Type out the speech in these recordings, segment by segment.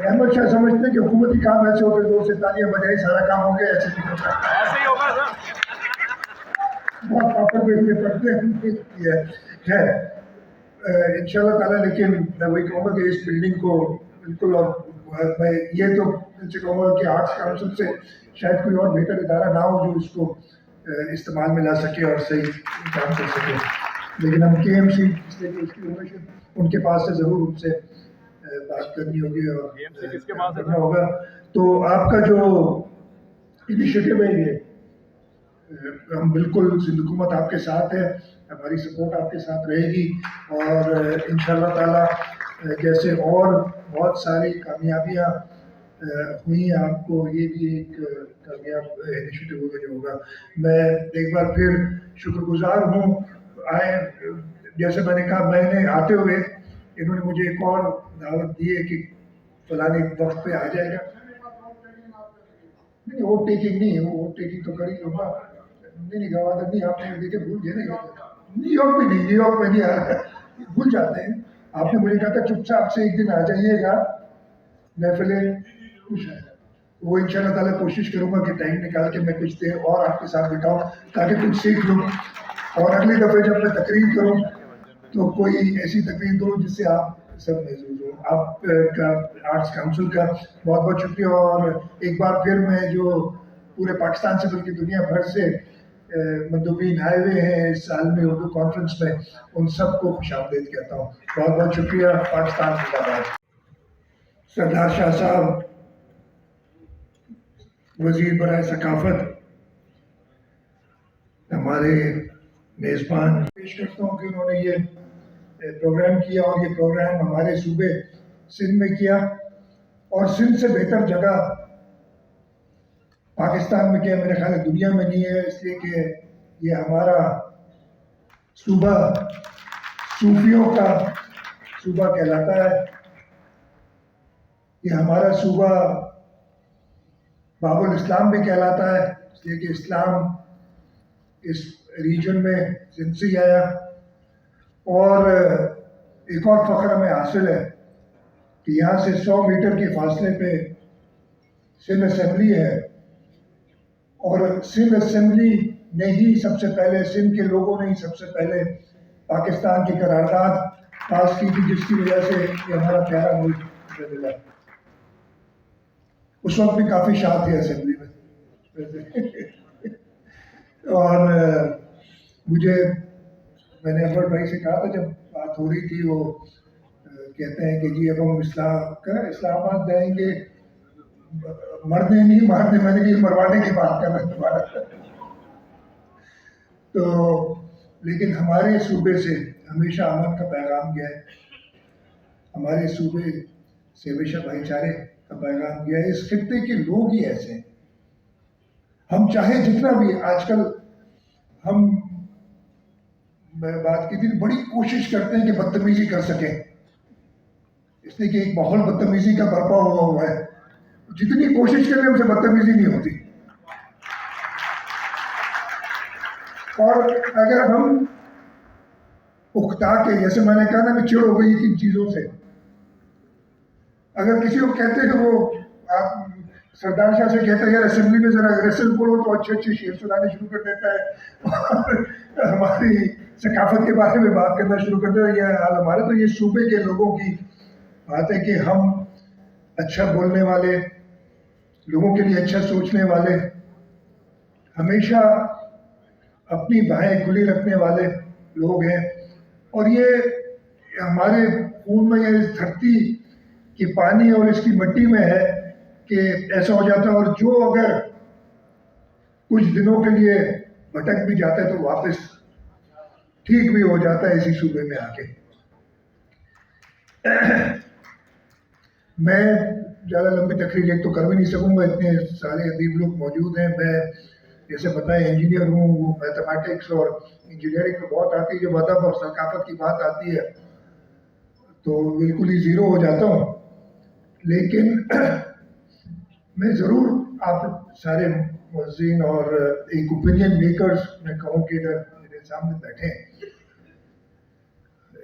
احمد شاہ سمجھتے ہیں کہ حکومتی کام ایسے ہوتے ہیں 2 سے تالیاں بجائی سارا کام ہو گیا، ایسے نہیں ہوتا، ایسے ہی ہوگا سر. بہت پاپڑ بیچنے پڑتے ہیں. خیر انشاءاللہ تعالیٰ، لیکن میں وہی کہوں گا کہ اس بلڈنگ کو بالکل، اور میں یہ تو ان سے کہوں گا کہ آرٹس کاؤنسل سے شاید کوئی اور بہتر ادارہ نہ ہو جو اس کو استعمال میں لا سکے اور صحیح کام کر سکے، لیکن ہم کے ایم سی اس لیے کہ اس کی انفارمیشن ان کے پاس سے ضرور ان سے بات کرنی ہوگی اور کرنا ہوگا. تو آپ کا جو انیشیٹو ہے یہ، ہم بالکل سندھ حکومت آپ کے ساتھ ہے، ہماری سپورٹ آپ کے ساتھ رہے گی، اور انشاءاللہ تعالی جیسے اور بہت ساری کامیابیاں ہوئی ہیں آپ کو، یہ بھی ایک کامیاب انیشیٹو ہوگا جو ہوگا. میں ایک بار پھر شکر گزار ہوں. جیسے میں نے کہا، میں نے آتے ہوئے انہوں نے مجھے ایک اور دعوت دی ہے کہ فلانے وقت پہ آ جائے گا. نہیں، ووٹ ٹیکنگ نہیں ہے، ووٹ ٹیکنگ تو کر ہی لوں گا. نہیں گوادر نہیں، آپ نے دیکھے بھول گئے نہیں. نیو یارک بھی نہیں، نیو یارک میں نہیں آ رہا، بھول جاتے ہیں. آپ نے مجھے کہا تھا چپ چاپ سے ایک دن آ جائیے گا محفلیں خوش ہے. وہ ان شاء اللہ تعالیٰ کوشش کروں گا کہ ٹائم نکال کے میں کچھ دیر اور آپ کے ساتھ بٹاؤں تاکہ کچھ سیکھ لوں، اور اگلی دفعہ جب میں تقریر کروں تو کوئی ایسی تقریر کروں جس سے آپ سب محظوظ ہوں. آپ کا آرٹس کاؤنسل کا بہت بہت شکریہ، اور ایک بار پھر میں جو پورے پاکستان سے بلکہ دنیا بھر سے مندوبین آئے ہوئے ہیں اس سال میں اردو کانفرنس میں، ان سب کو خوش آمدید کہتا ہوں. بہت بہت شکریہ. پاکستان زندہ باد. سردار شاہ صاحب وزیر برائے ثقافت، ہمارے میزبان، پیش کرتا ہوں کہ انہوں نے یہ پروگرام کیا، اور یہ پروگرام ہمارے صوبے سندھ میں کیا، اور سندھ سے بہتر جگہ پاکستان میں کیا، میرے خیال ہے دنیا میں نہیں ہے، اس لیے کہ یہ ہمارا صوبہ صوفیوں کا صوبہ کہلاتا ہے. یہ ہمارا صوبہ باب الاسلام بھی کہلاتا ہے، اس لیے کہ اسلام اس ریجن میں سندھ سے ہی آیا. اور ایک اور فخر ہمیں حاصل ہے کہ یہاں سے 100 میٹر کے فاصلے پہ سندھ اسمبلی ہے، اور سندھ اسمبلی نے ہی سب سے پہلے، سندھ کے لوگوں نے ہی سب سے پہلے پاکستان کی قرارداد پاس کی تھی، جس کی وجہ سے یہ ہمارا پیارا ملک ملا. اس وقت بھی کافی شاہ تھے اسمبلی میں. اور میں نے اکبر بھائی سے کہا تھا جب بات ہو رہی تھی، وہ کہتے ہیں کہ جی اب ہم اسلام آباد جائیں گے، مرنے نہیں مارنے، میں نے کہا مروانے کی بات کر رہے ہیں دوبارہ. تو لیکن ہمارے صوبے سے ہمیشہ امن کا پیغام گیا ہے، ہمارے صوبے سے ہمیشہ بھائی چارے کا پیغام گیا ہے. اس خطے کے لوگ ہی ایسے ہیں. ہم چاہے جتنا بھی، آج کل ہم، میں بات کی تھی، بڑی کوشش کرتے ہیں کہ بدتمیزی کر سکیں، اس لیے کہ ایک ماحول بدتمیزی کا برپا ہوا ہے. جتنی کوشش کریں ہم سے بدتمیزی نہیں ہوتی. اور اگر ہم اکتا کے، جیسے میں نے کہا نا، میں چڑ ہو گئی ان چیزوں سے، اگر کسی کو کہتے ہیں کہ وہ آپ سردار شاہ سے کہتے ہیں یار اسمبلی میں ذرا اگریسو بولو تو اچھے اچھے شعر سنانے شروع کر دیتا ہے، اور ہماری ثقافت کے بارے میں بات کرنا شروع کر دیتا ہے. یہ حال ہمارے، تو یہ صوبے کے لوگوں کی بات ہے کہ ہم اچھا بولنے والے، لوگوں کے لیے اچھا سوچنے والے، ہمیشہ اپنی بائیں کھلی رکھنے والے لوگ ہیں. اور یہ ہمارے خون میں، یہ دھرتی کی پانی اور اس کی مٹی میں ہے کہ ایسا ہو جاتا ہے. اور جو اگر کچھ دنوں کے لیے بھٹک بھی جاتا ہے تو واپس ٹھیک بھی ہو جاتا ہے اسی صوبے میں آ کے. میں زیادہ لمبی تقریر ایک تو کر بھی نہیں سکوں گا، اتنے سارے ادیب لوگ موجود ہیں. میں جیسے بتائیں انجینئر ہوں، وہ میتھمیٹکس اور انجینئرنگ میں بہت آتی ہے. جب ادب اور ثقافت کی بات آتی ہے تو بالکل ہی زیرو ہو جاتا ہوں. لیکن میں ضرور آپ سارے مؤذین اور ایک اوپینین میکرز میں کہوں کہ ادھر میرے سامنے بیٹھے ہیں،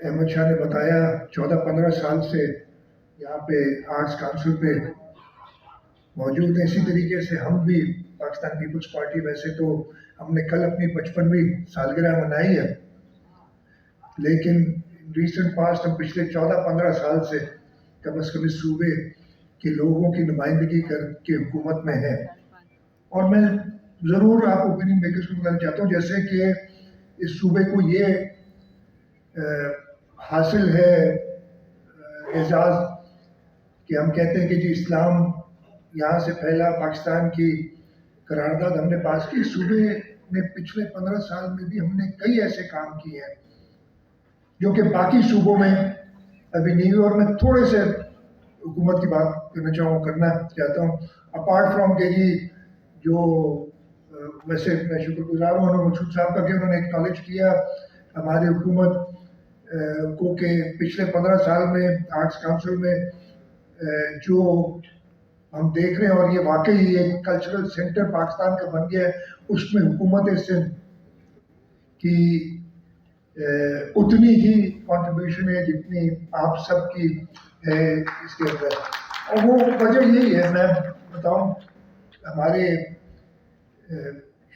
احمد شاہ نے بتایا 14-15 سال سے یہاں پہ آرٹس کونسل پہ موجود ہیں. اسی طریقے سے ہم بھی پاکستان پیپلز پارٹی، ویسے تو ہم نے کل اپنی 55ویں سالگرہ منائی ہے، لیکن ریسنٹ پاسٹ ہم پچھلے 14-15 سال سے کم از کم اس صوبے کے لوگوں کی نمائندگی کر کے حکومت میں ہیں. اور میں ضرور آپ اوپینین میکرز کو بتانا چاہتا ہوں، جیسے کہ اس صوبے کو یہ حاصل ہے اعزاز کہ ہم کہتے ہیں کہ جی اسلام یہاں سے پھیلا، پاکستان کی قرارداد ہم نے پاس کی. صوبے میں پچھلے 15 سال میں بھی ہم نے کئی ایسے کام کیے ہیں جو کہ باقی صوبوں میں ابھی نہیں ہوئے. اور میں تھوڑے سے حکومت کی بات کرنا چاہتا ہوں، اپارٹ فرام کہ جی جو ویسے میں شکر گزار ہوں انہوں مسعود صاحب کا کہ انہوں نے ایکنالج کیا ہماری حکومت کو کہ پچھلے 15 سال میں آرٹس کونسل میں جو ہم دیکھ رہے ہیں، اور یہ واقعی ایک کلچرل سینٹر پاکستان کا بن گیا ہے، اس میں حکومت سندھ کی اتنی ہی کنٹریبیوشن ہے جتنی آپ سب کی ہے اس کے اندر. اور وہ وجہ یہی ہے، میں بتاؤں، ہمارے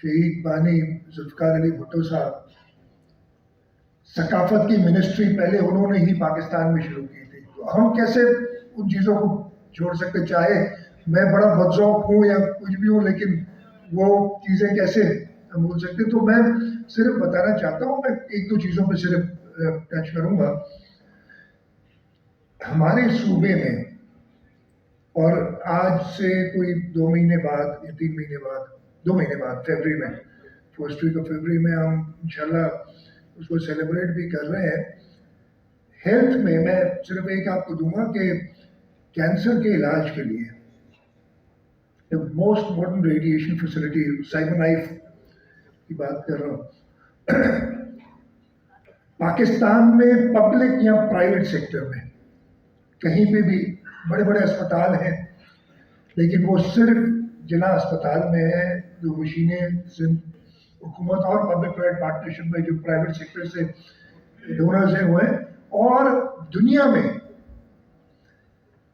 شہید بانی ذوالفقار علی بھٹو صاحب ثقافت کی منسٹری پہلے انہوں نے ہی پاکستان میں شروع کی تھی. تو ہم کیسے ان چیزوں کو چھوڑ سکتے؟ چاہے میں بڑا بدذوق ہوں یا کچھ بھی ہوں، لیکن وہ چیزیں کیسے ہم بول سکتے؟ تو میں صرف بتانا چاہتا ہوں، میں ایک دو چیزوں پہ صرف ٹچ کروں گا. ہمارے صوبے میں، اور آج سے کوئی 2 مہینے بعد یا 3 مہینے بعد، 2 مہینے بعد فیبری میں، فرسٹ ویک آف فیبری میں ہم انشاءاللہ اس کو سیلیبریٹ بھی کر رہے ہیں. ہیلتھ میں میں صرف ایک آپ کو دوں گا کہ کینسر کے علاج کے لیے موسٹ ماڈرن ریڈیشن فیسلٹی، سائمن آئف کی بات کر رہا ہوں، پاکستان میں پبلک یا پرائیویٹ سیکٹر میں کہیں پہ بھی بڑے بڑے اسپتال ہیں، لیکن وہ صرف جنا اسپتال میں ہے جو مشینیں حکومت اور پبلک پرائیویٹ پارٹنرشپ میں جو پرائیویٹ سیکٹر سے ڈونرز ہیں وہ ہیں. اور دنیا میں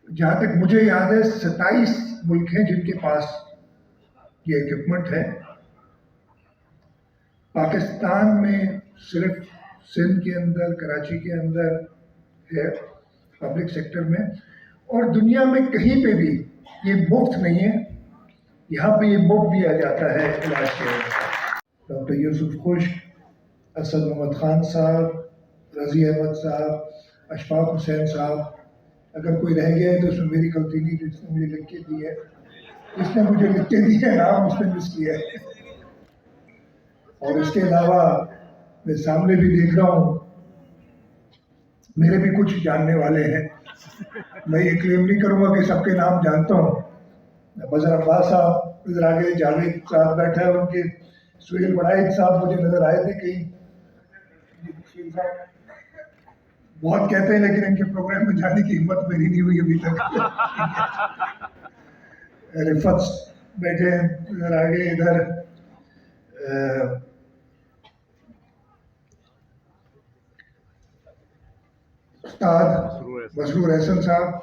جہاں تک مجھے یاد ہے 27 ملک ہیں جن کے پاس یہ اکوپمنٹ ہے. پاکستان میں صرف سندھ کے اندر، کراچی کے اندر ہے پبلک سیکٹر میں، اور دنیا میں کہیں پہ بھی یہ مفت نہیں ہے. یہاں پہ یہ مفت دیا جاتا ہے علاج کے لیے. ڈاکٹر یوسف خشک، اسد محمد خان صاحب، رضی احمد صاحب، اشفاق حسین صاحب، اگر کوئی رہ گیا ہے تو اس میں میری غلطی نہیں، جس نے مجھے لکھ کے دی ہے، جس نے مجھے لکھ کے دی ہے نام اس نے مس کیا ہے. اور اس کے علاوہ میں سامنے بھی دیکھ رہا ہوں میرے بھی کچھ جاننے والے ہیں. میں یہ کلیم نہیں کروں گا کہ سب کے نام جانتا ہوں. بزر عباس صاحب ادھر آگے، جاوید صاحب بیٹھے ہیں، ان کے سہیل بڑائد صاحب مجھے نظر آئے تھے کہیں. بہت کہتے ہیں لیکن ان کے پروگرام میں جانے کی ہمت میری نہیں ہوئی ابھی تک. رفت بیٹھے ہیں ادھر آگے، ادھر استاد مسرور احسن صاحب.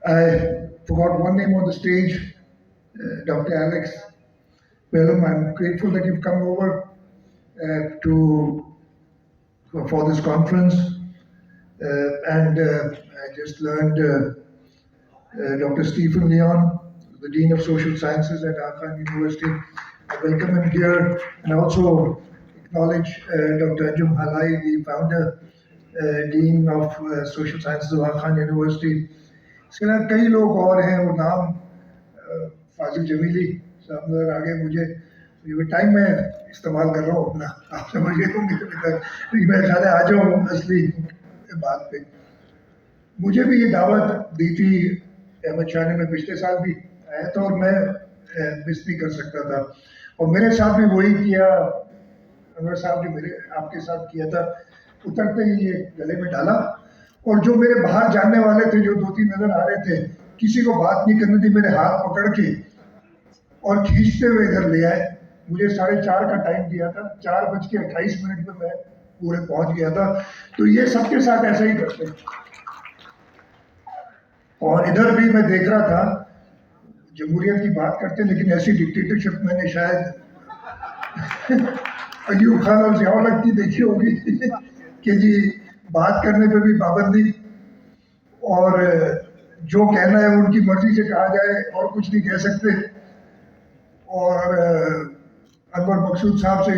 I forgot one name on the stage, Dr. Alex Bellum. I'm grateful that you've come over for this conference. And I just learned Dr. Stephen Leon, the Dean of Social Sciences at Aga Khan University. I welcome him here, and also acknowledge Dr. Anjum Halai, the founder, Dean of Social Sciences of Aga Khan University. اس کے علاوہ کئی لوگ اور ہیں، وہ نام فاضل جمیلی صاحب نظر آگے. مجھے ٹائم میں استعمال کر رہا ہوں اپنا، آپ سمجھے ہوں گے، میں خیال ہے آ جاؤں اصلی بات پہ. مجھے بھی یہ دعوت دی تھی احمد شاہ نے، میں پچھلے سال بھی آیا تھا اور میں مس نہیں کر سکتا تھا. اور میرے ساتھ بھی وہی کیا انور صاحب نے میرے آپ کے ساتھ کیا تھا. اترتے ہی یہ گلے میں ڈالا، اور جو میرے باہر جاننے والے تھے، جو 2-3 نظر آ رہے تھے، کسی کو بات نہیں کرنی تھی، میرے ہاتھ پکڑ کے اور کھینچتے ہوئے ادھر لے آئے. مجھے 4:30 کا ٹائم دیا تھا, 4:28 میں میں پورے پہنچ گیا تھا. تو یہ سب کے ساتھ ایسا ہی کرتے ہیں. اور ادھر بھی میں دیکھ رہا تھا, جمہوریت کی بات کرتے ہیں لیکن ایسی ڈکٹیٹرشپ میں نے شاید ایوب خان اور ضیاء الحق کی دیکھی ہوگی کہ جی بات کرنے پہ بھی پابندی, اور جو کہنا ہے وہ ان کی مرضی سے کہا جائے اور کچھ نہیں کہہ سکتے. اور انور مقصود صاحب سے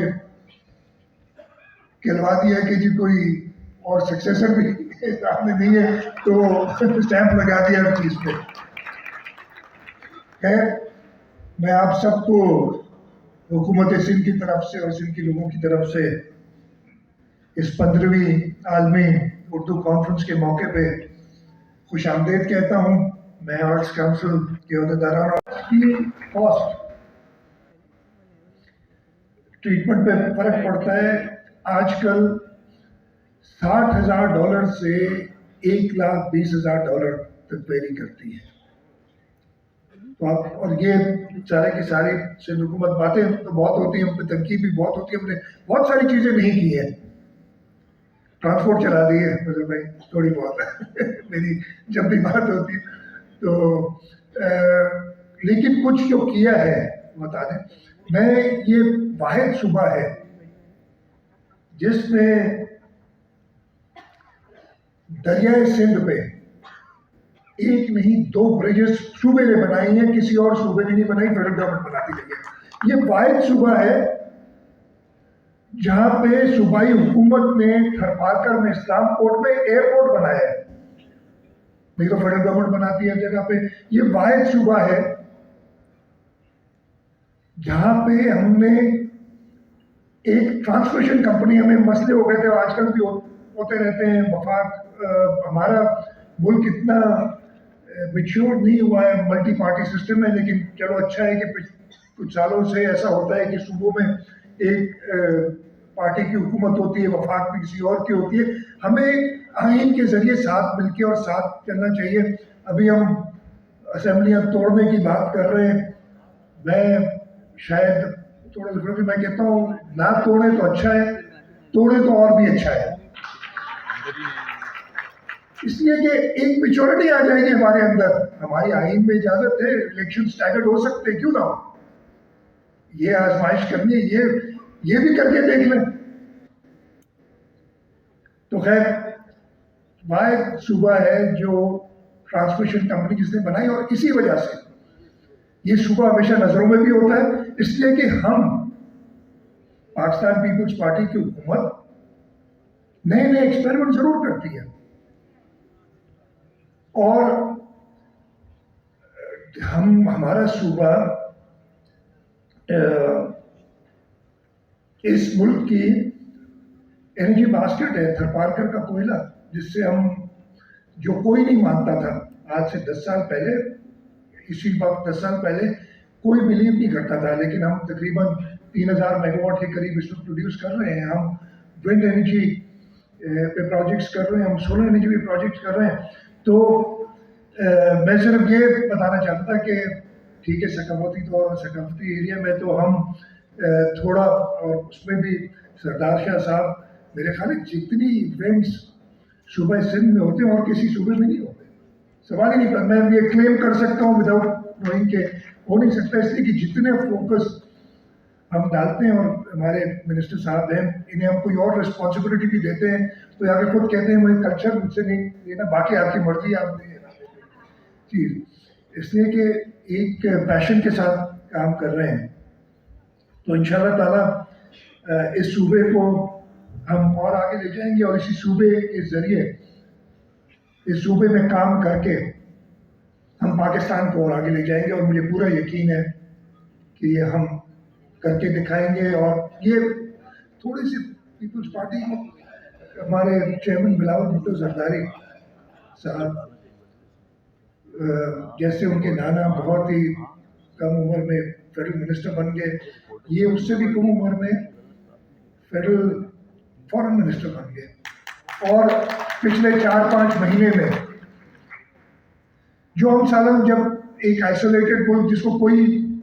کہلوا دیا کہ جی کوئی اور سکسیسر بھی سامنے نہیں ہے تو اسٹیمپ لگا دیا ہر چیز پہ. خیر, میں آپ سب کو حکومت سندھ کی طرف سے اور سندھ کے لوگوں کی طرف سے اس 15ویں عالمی اردو کانفرنس کے موقع پہ خوش آمدید کہتا ہوں. میں آرٹس کونسل کے عہدیداران کی کاسٹ ٹریٹمنٹ پہ فرق پڑتا ہے. آج کل $60,000 سے $1,20,000 تک ویری کرتی ہے. تو آپ, اور یہ سارے کی ساری سے حکومت باتیں تو بہت ہوتی ہیں, ہم پہ تنقید بھی بہت ہوتی ہے. ہم نے بہت ساری چیزیں نہیں کی ہیں, ٹرانسپورٹ چلا دی ہے مطلب بھائی تھوڑی بہت ہے میری جب بھی بات ہوتی ہے تو لیکن کچھ جو کیا ہے بتا دیں. میں یہ واحد صوبہ ہے جس میں دریائے سندھ پہ ایک نہیں 2 بریجز صوبے نے بنائی ہیں, کسی اور صوبے نے نہیں بنائی, فیڈرل گورنمنٹ بناتی رہی ہے. یہ واحد صوبہ ہے جہاں پہ صوبائی حکومت نے تھرپارکر میں اسلام کوٹ میں ایئرپورٹ بنایا ہے, نہیں تو فیڈرل گورنمنٹ بناتی ہے جگہ پہ. یہ واحد صوبہ ہے جہاں پہ ہم نے ایک ٹرانسمیشن کمپنی, ہمیں مسئلے ہو گئے تھے, آج کل بھی ہوتے رہتے ہیں. وفاق, ہمارا ملک اتنا میچور نہیں ہوا ہے, ملٹی پارٹی سسٹم میں, لیکن چلو اچھا ہے کہ کچھ سالوں سے ایسا ہوتا ہے کہ صوبوں میں ایک پارٹی کی حکومت ہوتی ہے, وفاق بھی کسی اور کی ہوتی ہے. ہمیں آئین کے ذریعے ساتھ مل کے اور ساتھ چلنا چاہیے. ابھی ہم اسمبلیاں توڑنے کی بات کر رہے ہیں, میں شاید تھوڑا سا کہ میں کہتا ہوں نہ توڑے تو اچھا ہے, توڑے تو اور بھی اچھا ہے, اس لیے کہ ایک میچورٹی آ جائے گی ہمارے اندر. ہماری آئین میں اجازت ہے, الیکشن اسٹیگرڈ ہو سکتے, کیوں نہ ہو. یہ آزمائش کرنی ہے, یہ بھی کر کے دیکھ لیں. تو خیر, واحد صوبہ ہے جو ٹرانسمیشن کمپنی جس نے بنائی, اور اسی وجہ سے یہ صوبہ ہمیشہ نظروں میں بھی ہوتا ہے, اس لیے کہ ہم پاکستان پیپلز پارٹی کی حکومت نئے نئے ایکسپیریمنٹ ضرور کرتی ہے, اور ہمارا صوبہ اس ملک کی انرجی باسکٹ ہے. تھرپارکر کا کوئلہ, جس سے ہم, جو کوئی نہیں مانتا تھا آج سے 10 سال پہلے, اسی وقت 10 سال پہلے کوئی بلیو نہیں کرتا تھا, لیکن ہم تقریباً 3000 میگا واٹ کے قریب اس وقت پروڈیوس کر رہے ہیں. ہم ونڈ انرجی پہ پروجیکٹس کر رہے ہیں, ہم سولر انرجی پہ پروجیکٹس کر رہے ہیں. تو میں صرف یہ بتانا چاہتا تھا کہ ٹھیک ہے, ثقافتی ایریا میں تو ہم تھوڑا, اور اس میں بھی سردار شاہ صاحب, میرے خیال ہے جتنی ایونٹس صوبہ سندھ میں ہوتے ہیں اور کسی صوبے میں نہیں ہوتے. سوال ہی نہیں کرتا, میں یہ کلیم کر سکتا ہوں وداؤٹ نوئنگ کہ ہو نہیں سکتا, اس لیے کہ جتنے فوکس ہم ڈالتے ہیں, اور ہمارے منسٹر صاحب ہیں, انہیں ہم کوئی اور رسپانسبلٹی بھی دیتے ہیں تو آگے خود کہتے ہیں مجھے کلچر مجھ سے نہیں لینا, باقی آپ کی مرضی, آپ نے چیز. اس لیے کہ ایک پیشن کے ساتھ کام کر رہے ہیں. تو انشاءاللہ تعالیٰ اس صوبے کو ہم اور آگے لے جائیں گے, اور اسی صوبے کے ذریعے, اس صوبے میں کام کر کے ہم پاکستان کو اور آگے لے جائیں گے. اور مجھے پورا یقین ہے کہ یہ ہم کر کے دکھائیں گے. اور یہ تھوڑی سی پیپلز پارٹی, ہمارے چیئرمین بلاول بھٹو زرداری صاحب, جیسے ان کے نانا بہت ہی کم عمر میں فیڈرل منسٹر بن گئے, یہ اس سے بھی کم عمر میں فیڈرل فارن منسٹر بن گئے. اور پچھلے 4-5 مہینے میں جو ہم سالوں, جب ایک آئسولیٹڈ ملک جس کو کوئی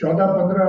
14-15